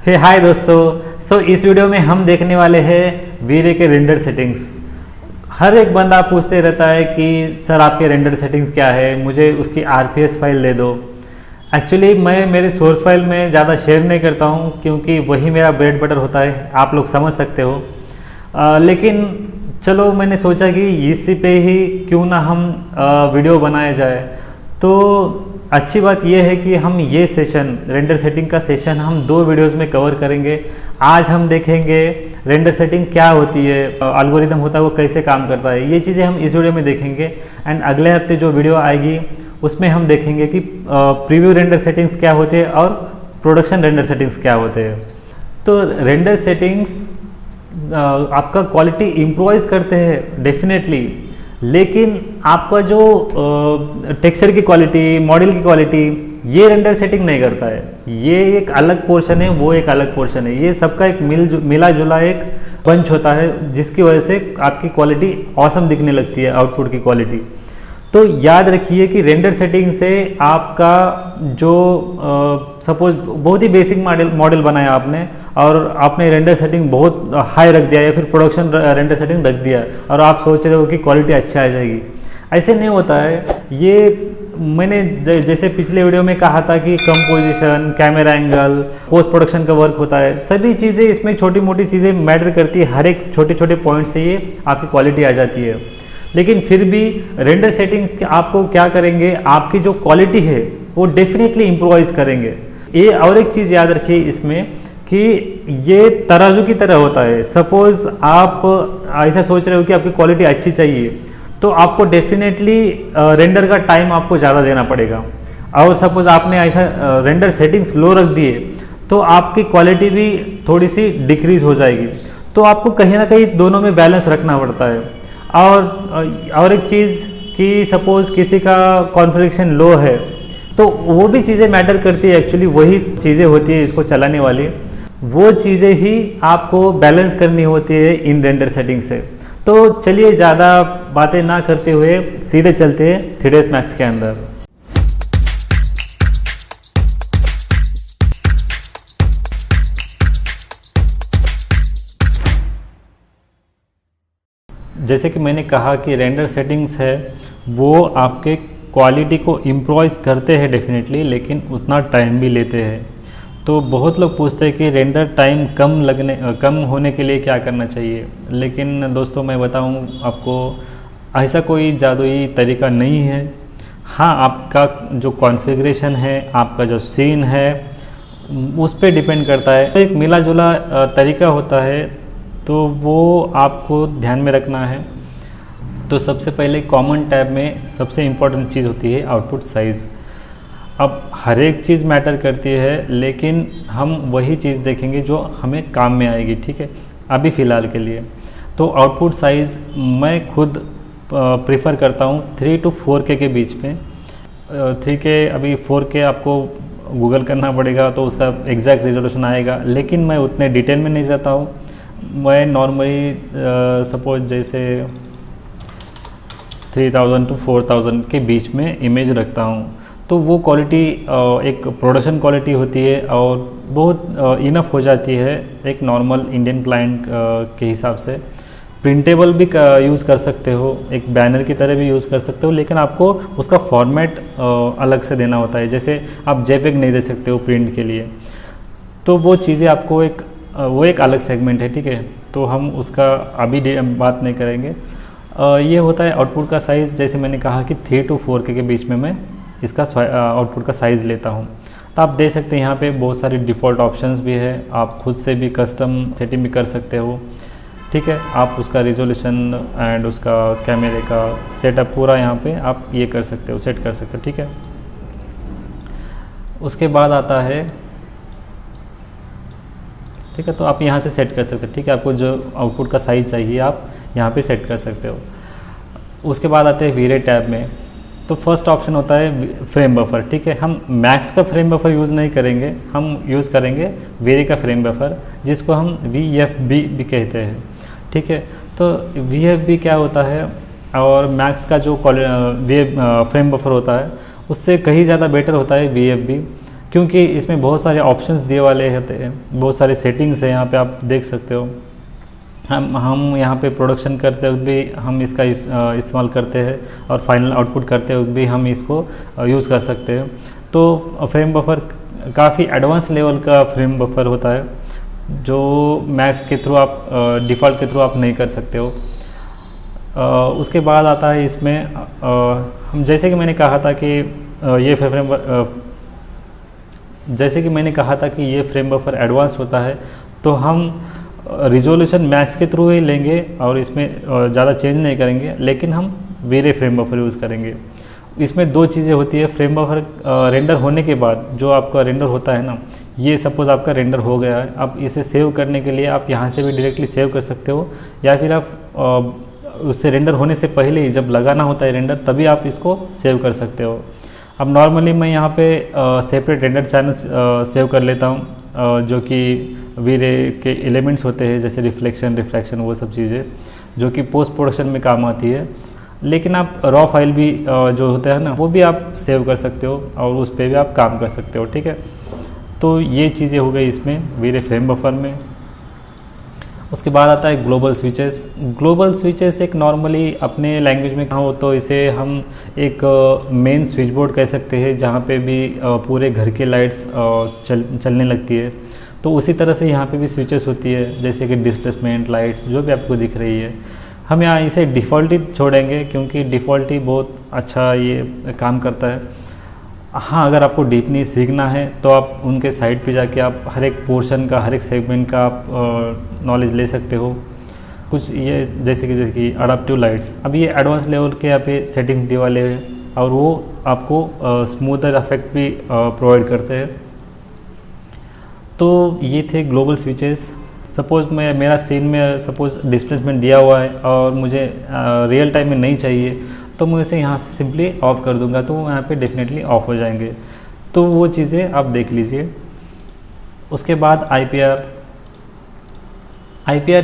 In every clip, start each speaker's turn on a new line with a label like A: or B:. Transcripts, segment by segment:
A: हाय दोस्तों। इस वीडियो में हम देखने वाले हैं वीरे के रेंडर सेटिंग्स। हर एक बंदा पूछते रहता है कि सर आपके रेंडर सेटिंग्स क्या है, मुझे उसकी आरपीएस फाइल दे दो। एक्चुअली मैं मेरे सोर्स फाइल में ज़्यादा शेयर नहीं करता हूँ क्योंकि वही मेरा ब्रेड बटर होता है, आप लोग समझ सकते हो। लेकिन चलो मैंने सोचा कि इसी पे ही क्यों ना हम वीडियो बनाया जाए। तो अच्छी बात यह है कि हम ये सेशन रेंडर सेटिंग का सेशन हम 2 वीडियोस में कवर करेंगे। आज हम देखेंगे रेंडर सेटिंग क्या होती है, एल्गोरिदम होता है वो कैसे काम करता है, ये चीज़ें हम इस वीडियो में देखेंगे। एंड अगले हफ्ते जो वीडियो आएगी उसमें हम देखेंगे कि प्रीव्यू रेंडर सेटिंग्स क्या होते हैं और प्रोडक्शन रेंडर सेटिंग्स क्या होते हैं। तो रेंडर सेटिंग्स आपका क्वालिटी इम्प्रोवाइज करते हैं डेफिनेटली, लेकिन आपका जो टेक्सचर की क्वालिटी, मॉडल की क्वालिटी, ये रेंडर सेटिंग नहीं करता है। ये एक अलग पोर्शन है, वो एक अलग पोर्शन है। ये सबका एक मिला जुला एक पंच होता है जिसकी वजह से आपकी क्वालिटी ऑसम दिखने लगती है, आउटपुट की क्वालिटी। तो याद रखिए कि रेंडर सेटिंग से आपका जो सपोज बहुत ही बेसिक मॉडल बनाया आपने और आपने रेंडर सेटिंग बहुत हाई रख दिया या फिर प्रोडक्शन रेंडर सेटिंग रख दिया और आप सोच रहे हो कि क्वालिटी अच्छा आ जाएगी, ऐसे नहीं होता है। ये मैंने जैसे पिछले वीडियो में कहा था कि composition, camera angle, post production का वर्क होता है, सभी चीज़ें इसमें छोटी मोटी चीज़ें मैटर करती है। हर एक छोटे छोटे पॉइंट से ये आपकी क्वालिटी आ जाती है। लेकिन फिर भी रेंडर सेटिंग आपको क्या करेंगे, आपकी जो क्वालिटी है वो डेफिनेटली इम्प्रोवाइज करेंगे। ये और एक चीज़ याद रखिए इसमें कि ये तराजू की तरह होता है। सपोज आप ऐसा सोच रहे हो कि आपकी क्वालिटी अच्छी चाहिए तो आपको डेफिनेटली रेंडर का टाइम आपको ज़्यादा देना पड़ेगा। और सपोज आपने ऐसा रेंडर सेटिंग्स लो रख दिए तो आपकी क्वालिटी भी थोड़ी सी डिक्रीज हो जाएगी। तो आपको कहीं ना कहीं दोनों में बैलेंस रखना पड़ता है। और एक चीज़ कि सपोज किसी का कॉन्फ़िगरेशन लो है तो वो भी चीज़ें मैटर करती है। एक्चुअली वही चीज़ें होती है इसको चलाने वाली, वो चीज़ें ही आपको बैलेंस करनी होती है इन रेंडर सेटिंग से। तो चलिए ज़्यादा बातें ना करते हुए सीधे चलते हैं 3ds Max के अंदर। जैसे कि मैंने कहा कि रेंडर सेटिंग्स है वो आपके क्वालिटी को इम्प्रोवाइज करते हैं डेफिनेटली, लेकिन उतना टाइम भी लेते हैं। तो बहुत लोग पूछते हैं कि रेंडर टाइम कम होने के लिए क्या करना चाहिए। लेकिन दोस्तों मैं बताऊं आपको, ऐसा कोई जादुई तरीका नहीं है। हाँ, आपका जो कॉन्फ़िगरेशन है, आपका जो सीन है, उस पर डिपेंड करता है। तो एक मिला जुला तरीका होता है, तो वो आपको ध्यान में रखना है। तो सबसे पहले कॉमन टैब में सबसे इम्पॉर्टेंट चीज़ होती है आउटपुट साइज़। अब हर एक चीज़ मैटर करती है, लेकिन हम वही चीज़ देखेंगे जो हमें काम में आएगी, ठीक है, अभी फ़िलहाल के लिए। तो आउटपुट साइज़ मैं खुद प्रीफर करता हूँ 3 to 4K के बीच में। 3K, अभी 4K आपको गूगल करना पड़ेगा तो उसका एग्जैक्ट रिजोल्यूशन आएगा, लेकिन मैं उतने डिटेल में नहीं जाता हूँ। मैं नॉर्मली सपोज जैसे 3000 to 4000 के बीच में इमेज रखता हूँ। तो वो क्वालिटी एक प्रोडक्शन क्वालिटी होती है और बहुत इनफ हो जाती है एक नॉर्मल इंडियन क्लाइंट के हिसाब से। प्रिंटेबल भी यूज़ कर सकते हो, एक बैनर की तरह भी यूज़ कर सकते हो, लेकिन आपको उसका फॉर्मेट अलग से देना होता है। जैसे आप जेपेग नहीं दे सकते हो प्रिंट के लिए, तो वो चीज़ें आपको वो एक अलग सेगमेंट है, ठीक है। तो हम उसका अभी बात नहीं करेंगे। ये होता है आउटपुट का साइज़। जैसे मैंने कहा कि 3 to 4K के बीच में मैं इसका आउटपुट का साइज़ लेता हूँ। तो आप देख सकते हैं यहाँ पे बहुत सारी डिफ़ॉल्ट ऑप्शंस भी है, आप खुद से भी कस्टम सेटिंग भी कर सकते हो, ठीक है। आप उसका रिजोल्यूशन एंड उसका कैमरे का सेटअप पूरा यहाँ पे आप ये कर सकते हो, सेट कर सकते हो, ठीक है। उसके बाद आता है, ठीक है, तो आप यहाँ से सेट कर सकते हो, ठीक है। आपको जो आउटपुट का साइज़ चाहिए आप यहाँ पे सेट कर सकते हो। उसके बाद आते हैं वीरे टैब में। तो फर्स्ट ऑप्शन होता है फ्रेम बफर, ठीक है। हम मैक्स का फ्रेम बफर यूज़ नहीं करेंगे, हम यूज़ करेंगे वीरे का फ्रेम बफर, जिसको हम VFB भी कहते हैं, ठीक है। तो VFB क्या होता है और मैक्स का जो फ्रेम बफर होता है उससे कहीं ज़्यादा बेटर होता है VFB। क्योंकि इसमें बहुत सारे ऑप्शंस दिए वाले होते हैं, बहुत सारे सेटिंग्स हैं, यहाँ पे आप देख सकते हो। हम यहाँ पे प्रोडक्शन करते वक्त भी हम इसका इस्तेमाल करते हैं और फाइनल आउटपुट करते वक्त भी हम इसको यूज़ कर सकते हैं। तो फ्रेम बफर काफ़ी एडवांस लेवल का फ्रेम बफर होता है, जो मैक्स के थ्रू आप डिफ़ॉल्ट के थ्रू आप नहीं कर सकते हो। उसके बाद आता है इसमें हम जैसे कि मैंने कहा था कि ये फ्रेम बफर एडवांस होता है, तो हम रिजोल्यूशन मैक्स के थ्रू ही लेंगे और इसमें ज़्यादा चेंज नहीं करेंगे, लेकिन हम वीरे फ्रेम बफर यूज़ करेंगे। इसमें दो चीज़ें होती है। फ्रेम बफर रेंडर होने के बाद जो आपका रेंडर होता है ना, ये सपोज़ आपका रेंडर हो गया है, अब इसे सेव करने के लिए आप यहाँ से भी डायरेक्टली सेव कर सकते हो, या फिर आप उससे रेंडर होने से पहले ही जब लगाना होता है रेंडर तभी आप इसको सेव कर सकते हो। अब नॉर्मली मैं यहाँ पे सेपरेट रेंडर चैनल सेव कर लेता हूँ, जो कि वीरे के एलिमेंट्स होते हैं, जैसे रिफ्लेक्शन, रिफ्रैक्शन, वो सब चीज़ें जो कि पोस्ट प्रोडक्शन में काम आती है। लेकिन आप रॉ फाइल भी जो होता है ना, वो भी आप सेव कर सकते हो और उस पर भी आप काम कर सकते हो, ठीक है। तो ये चीज़ें हो गई इसमें वीरे फ्रेम बफर में। उसके बाद आता है ग्लोबल स्विचेस। ग्लोबल स्विचेस एक नॉर्मली अपने लैंग्वेज में कहा हो तो इसे हम एक मेन स्विच बोर्ड कह सकते हैं, जहाँ पे भी पूरे घर के लाइट्स चलने लगती है। तो उसी तरह से यहाँ पे भी स्विचेस होती है, जैसे कि डिस्प्लेसमेंट लाइट्स जो भी आपको दिख रही है। हम यहाँ इसे डिफ़ॉल्ट ही छोड़ेंगे, क्योंकि डिफ़ॉल्ट ही बहुत अच्छा ये काम करता है। हाँ, अगर आपको डीपली सीखना है तो आप उनके साइट पे जाके आप हर एक पोर्शन का, हर एक सेगमेंट का आप नॉलेज ले सकते हो। कुछ ये जैसे कि अडाप्टिव लाइट्स, अब ये एडवांस लेवल के यहाँ पे सेटिंग्स दिए वाले हैं और वो आपको स्मूथर इफेक्ट भी प्रोवाइड करते हैं। तो ये थे ग्लोबल स्विचेस। सपोज़ मेरा सीन में सपोज़ डिस्प्लेसमेंट दिया हुआ है और मुझे रियल टाइम में नहीं चाहिए, तो मैं इसे यहाँ से सिंपली ऑफ़ कर दूंगा, तो वो यहाँ पे डेफिनेटली ऑफ़ हो जाएंगे। तो वो चीज़ें आप देख लीजिए। उसके बाद आईपीआर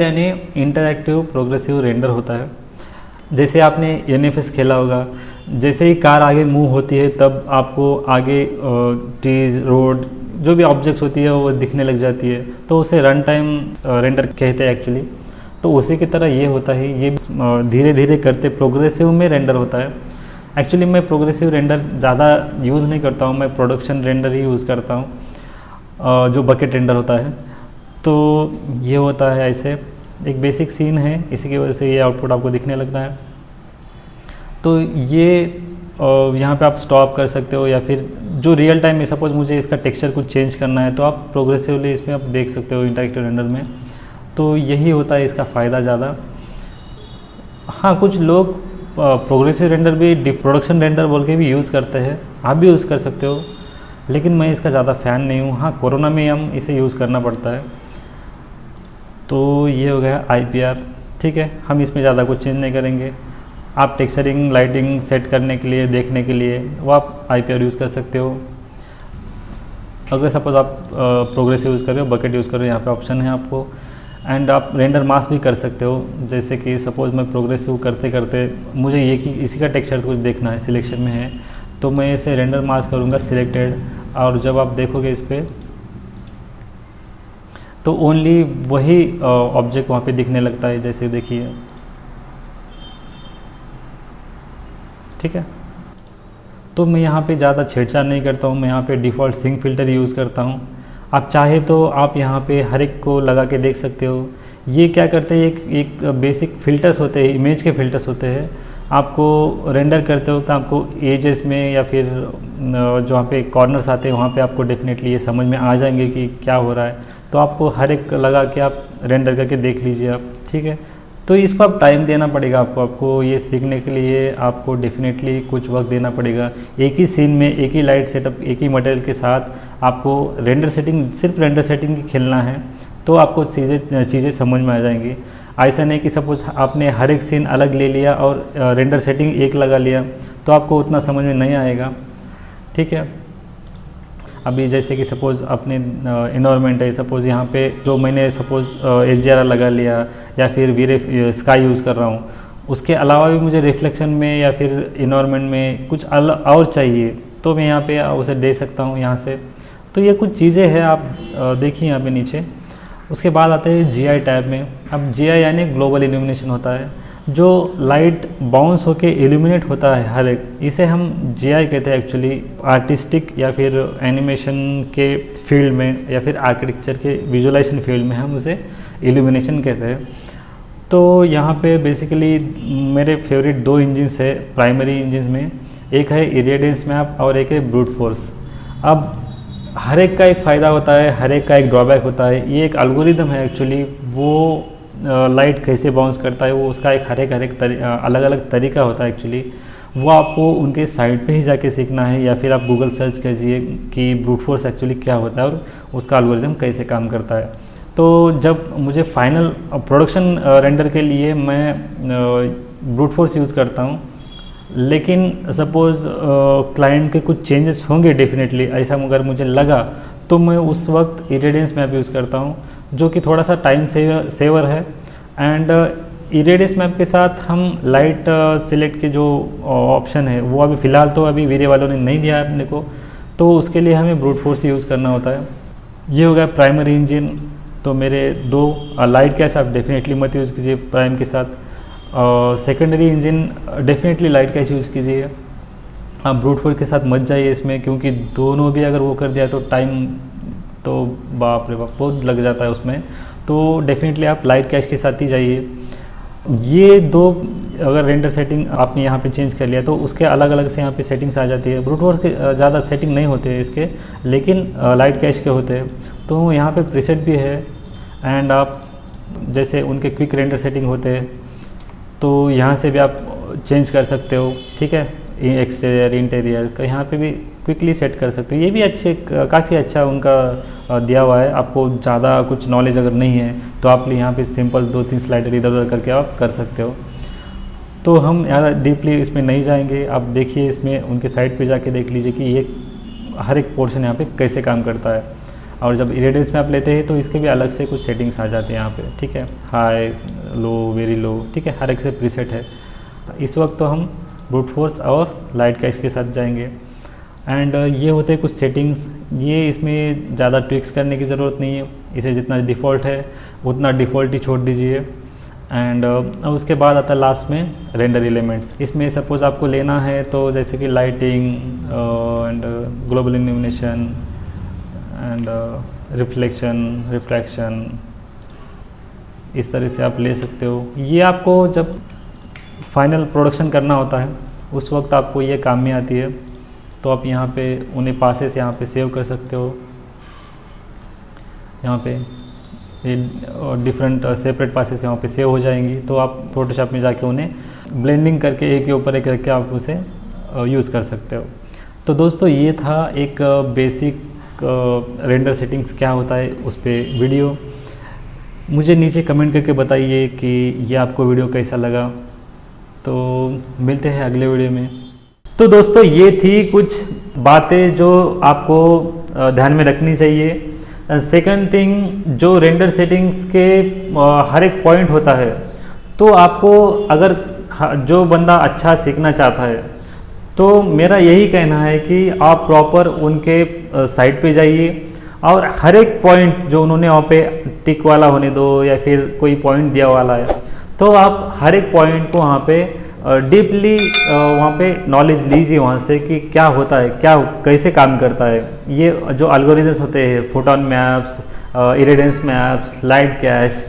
A: यानी इंटरैक्टिव प्रोग्रेसिव रेंडर होता है। जैसे आपने एनएफएस खेला होगा, जैसे ही कार आगे मूव होती है तब आपको आगे ट्रीज, रोड, जो भी ऑब्जेक्ट्स होती है वो दिखने लग जाती है, तो उसे रन टाइम रेंडर कहते हैं एक्चुअली। तो उसी की तरह ये होता है, ये धीरे धीरे करते प्रोग्रेसिव में रेंडर होता है। एक्चुअली मैं प्रोग्रेसिव रेंडर ज़्यादा यूज़ नहीं करता हूँ, मैं प्रोडक्शन रेंडर ही यूज़ करता हूँ, जो बकेट रेंडर होता है। तो ये होता है ऐसे, एक बेसिक सीन है, इसी की वजह से ये आउटपुट आपको दिखने लगता है। तो ये यहाँ पे आप स्टॉप कर सकते हो, या फिर जो रियल टाइम में सपोज़ मुझे इसका टेक्सचर कुछ चेंज करना है तो आप प्रोग्रेसिवली इसमें आप देख सकते हो इंटरैक्टिव रेंडर में। तो यही होता है इसका फ़ायदा ज़्यादा। हाँ, कुछ लोग प्रोग्रेसिव रेंडर भी प्रोडक्शन रेंडर बोल के भी यूज़ करते हैं, आप भी यूज़ कर सकते हो, लेकिन मैं इसका ज़्यादा फ़ैन नहीं हूँ। हाँ, कोरोना में हम इसे यूज़ करना पड़ता है। तो ये हो गया आईपीआर, ठीक है। हम इसमें ज़्यादा कुछ चेंज नहीं करेंगे। आप टेक्सचरिंग, लाइटिंग सेट करने के लिए, देखने के लिए वो आप आईपीआर यूज़ कर सकते हो। अगर सपोज़ आप प्रोग्रेसिव यूज़ कर रहे हो, बकेट यूज़ कर रहे हो, यहाँ पे ऑप्शन है आपको। एंड आप रेंडर मास्क भी कर सकते हो, जैसे कि सपोज़ मैं प्रोग्रेसिव करते करते मुझे ये कि इसी का टेक्सचर कुछ देखना है, सिलेक्शन में है, तो मैं इसे रेंडर मास्क करूँगा सिलेक्टेड, और जब आप देखोगे इस पर तो ओनली वही ऑब्जेक्ट वहाँ पे दिखने लगता है, जैसे देखिए, ठीक है। तो मैं यहाँ पे ज़्यादा छेड़छाड़ नहीं करता हूँ, मैं यहाँ पे डिफ़ॉल्ट सिंक फ़िल्टर यूज़ करता हूँ। आप चाहे तो आप यहाँ पे हर एक को लगा के देख सकते हो। ये क्या करते हैं, एक बेसिक फ़िल्टर्स होते हैं, इमेज के फ़िल्टर्स होते हैं। आपको रेंडर करते हो तो आपको एजेस में या फिर जो वहाँ पे कॉर्नर्स आते हैं वहाँ पे आपको डेफिनेटली ये समझ में आ जाएंगे कि क्या हो रहा है। तो आपको हर एक लगा के आप रेंडर करके देख लीजिए आप, ठीक है। तो इसको आप टाइम देना पड़ेगा आपको ये सीखने के लिए आपको डेफिनेटली कुछ वक्त देना पड़ेगा। एक ही सीन में एक ही लाइट सेटअप, एक ही मटेरियल के साथ आपको रेंडर सेटिंग, सिर्फ रेंडर सेटिंग ही खेलना है, तो आपको चीज़ें समझ में आ जाएंगी। ऐसा नहीं कि सपोज़ आपने हर एक सीन अलग ले लिया और रेंडर सेटिंग एक लगा लिया, तो आपको उतना समझ में नहीं आएगा, ठीक है। अभी जैसे कि सपोज़ अपने इन्वायरमेंट है, सपोज़ यहाँ पे जो मैंने सपोज़ HDR लगा लिया या फिर वीरे स्काई यूज़ कर रहा हूँ, उसके अलावा भी मुझे रिफ्लेक्शन में या फिर इन्वायरमेंट में कुछ और चाहिए, तो मैं यहाँ पे उसे दे सकता हूँ यहाँ से। तो ये कुछ चीज़ें हैं, आप देखिए यहाँ पे नीचे। उसके बाद आते हैं GI टैब में। अब GI यानी ग्लोबल इल्यूमिनेशन होता है, जो लाइट बाउंस होके इल्यूमिनेट होता है हर एक, इसे हम GI कहते हैं एक्चुअली। आर्टिस्टिक या फिर एनिमेशन के फील्ड में या फिर आर्किटेक्चर के विजुअलाइजेशन फील्ड में हम उसे इल्यूमिनेशन कहते हैं। तो यहाँ पे बेसिकली मेरे फेवरेट 2 इंजिन्स है प्राइमरी इंजिन में, एक है इरेडियंस मैप और एक है ब्रूट फोर्स। अब हर एक का एक फ़ायदा होता है, हर एक का एक ड्रॉबैक होता है। ये एक एल्गोरिदम है एक्चुअली, वो लाइट कैसे बाउंस करता है वो उसका एक हर एक अलग अलग तरीका होता है एक्चुअली। वो आपको उनके साइट पे ही जाके सीखना है, या फिर आप गूगल सर्च कीजिए कि ब्रूट फोर्स एक्चुअली क्या होता है और उसका एल्गोरिदम कैसे काम करता है। तो जब मुझे फाइनल प्रोडक्शन रेंडर के लिए मैं ब्रूट फोर्स यूज़ करता हूँ, लेकिन सपोज़ क्लाइंट के कुछ चेंजेस होंगे डेफिनेटली, ऐसा अगर मुझे लगा तो मैं उस वक्त इरेडियंस मैप यूज़ करता हूँ, जो कि थोड़ा सा टाइम सेवर है। एंड इरेडियंस मैप के साथ हम लाइट सिलेक्ट के जो ऑप्शन है वो अभी फ़िलहाल तो अभी वीरे वालों ने नहीं दिया है अपने को, तो उसके लिए हमें ब्रूट फोर्स यूज़ करना होता है। ये हो गया प्राइमरी इंजन। तो मेरे 2 लाइट कैश आप डेफिनेटली मत यूज़ कीजिए प्राइम के साथ। Secondary engine definitely light cash use कीजिए, आप ब्रूट फोर्स के साथ मत जाइए इसमें, क्योंकि दोनों भी अगर वो कर दिया तो टाइम तो बाप रे बाप बहुत लग जाता है उसमें। तो डेफिनेटली आप लाइट कैश के साथ ही जाइए। ये 2 अगर रेंडर सेटिंग आपने यहाँ पे चेंज कर लिया तो उसके अलग अलग से यहाँ पे सेटिंग्स आ जाती है। ब्रूट फोर्स के ज़्यादा सेटिंग नहीं होते हैं इसके, लेकिन लाइट कैश के होते हैं। तो यहाँ पे प्रीसेट भी है, एंड आप जैसे उनके क्विक रेंडर सेटिंग होते हैं तो यहाँ से भी आप चेंज कर सकते हो, ठीक है। एक्सटीरियर इंटीरियर का यहाँ पे भी क्विकली सेट कर सकते हो। ये भी अच्छे काफ़ी अच्छा उनका दिया हुआ है। आपको ज़्यादा कुछ नॉलेज अगर नहीं है तो आप यहाँ पे सिंपल 2-3 स्लाइडर इधर उधर करके आप कर सकते हो। तो हम ज़्यादा डीपली इसमें नहीं जाएंगे। आप देखिए इसमें उनके साइट पे जाके देख लीजिए कि ये हर एक पोर्शन यहाँ पे कैसे काम करता है। और जब इरेडियंस में आप लेते हैं तो इसके भी अलग से कुछ सेटिंग्स आ जाते हैं यहाँ पे, ठीक है। हाई, लो, वेरी लो, ठीक है, हर एक से प्रीसेट है। इस वक्त तो हम ब्रूट फोर्स और लाइट कैश के साथ जाएंगे। एंड ये होते हैं कुछ सेटिंग्स, ये इसमें ज़्यादा ट्विक्स करने की ज़रूरत नहीं है। इसे जितना डिफ़ॉल्ट है उतना डिफ़ॉल्ट ही छोड़ दीजिए। एंड उसके बाद आता है लास्ट में रेंडर एलिमेंट्स। इसमें सपोज़ आपको लेना है तो जैसे कि lighting and global illumination and reflection, इस तरह से आप ले सकते हो। ये आपको जब फाइनल प्रोडक्शन करना होता है उस वक्त आपको ये काम में आती है। तो आप यहाँ पे उन्हें पासेस यहाँ पे सेव कर सकते हो। यहाँ पे ये डिफरेंट सेपरेट पासेस यहाँ पे सेव हो जाएंगी, तो आप फोटोशॉप में जाके उन्हें ब्लेंडिंग करके एक के ऊपर एक रख के आप उसे यूज़ कर सकते हो। तो दोस्तों ये था एक बेसिक रेंडर सेटिंग्स क्या होता है उस पर वीडियो। मुझे नीचे कमेंट करके बताइए कि ये आपको वीडियो कैसा लगा। तो मिलते हैं अगले वीडियो में। तो दोस्तों ये थी कुछ बातें जो आपको ध्यान में रखनी चाहिए। सेकंड थिंग, जो रेंडर सेटिंग्स के हर एक पॉइंट होता है, तो आपको अगर जो बंदा अच्छा सीखना चाहता है तो मेरा यही कहना है कि आप प्रॉपर उनके साइट पे जाइए और हर एक पॉइंट जो उन्होंने वहाँ पे टिक वाला होने दो या फिर कोई पॉइंट दिया वाला है, तो आप हर एक पॉइंट को वहाँ पे डीपली वहाँ पे नॉलेज लीजिए वहाँ से कि क्या होता है, क्या कैसे काम करता है। ये जो एल्गोरिथम्स होते हैं, photon maps, irradiance maps, light cash,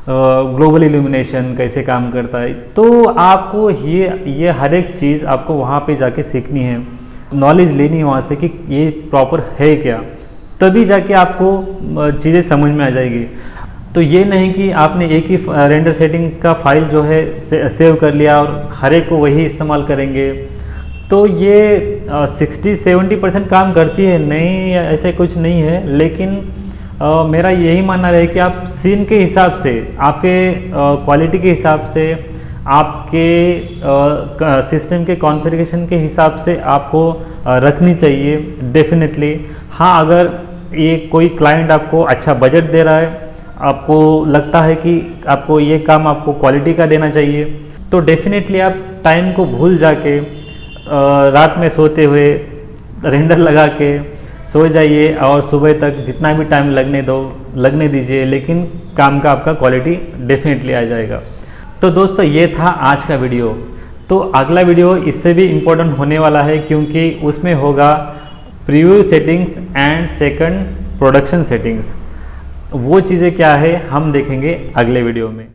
A: global illumination कैसे काम करता है, तो आपको ये हर एक चीज़ आपको वहाँ पे जाके सीखनी है, नॉलेज लेनी है वहाँ से कि ये प्रॉपर है क्या, तभी जाके आपको चीज़ें समझ में आ जाएगी। तो ये नहीं कि आपने एक ही रेंडर सेटिंग का फाइल जो है सेव कर लिया और हर एक को वही इस्तेमाल करेंगे, तो ये 60-70% काम करती है, नहीं ऐसे कुछ नहीं है। लेकिन मेरा यही मानना है कि आप सीन के हिसाब से, आपके क्वालिटी के हिसाब से, आपके सिस्टम के कॉन्फ़िगरेशन के हिसाब से आपको रखनी चाहिए डेफिनेटली। हाँ, अगर ये कोई क्लाइंट आपको अच्छा बजट दे रहा है, आपको लगता है कि आपको ये काम आपको क्वालिटी का देना चाहिए, तो डेफिनेटली आप टाइम को भूल जाके रात में सोते हुए रेंडर लगा के सो जाइए और सुबह तक जितना भी टाइम लगने दीजिए, लेकिन काम का आपका क्वालिटी डेफिनेटली आ जाएगा। तो दोस्तों ये था आज का वीडियो। तो अगला वीडियो इससे भी इम्पोर्टेंट होने वाला है, क्योंकि उसमें होगा preview settings and second production settings. वो चीज़ें क्या है हम देखेंगे अगले वीडियो में।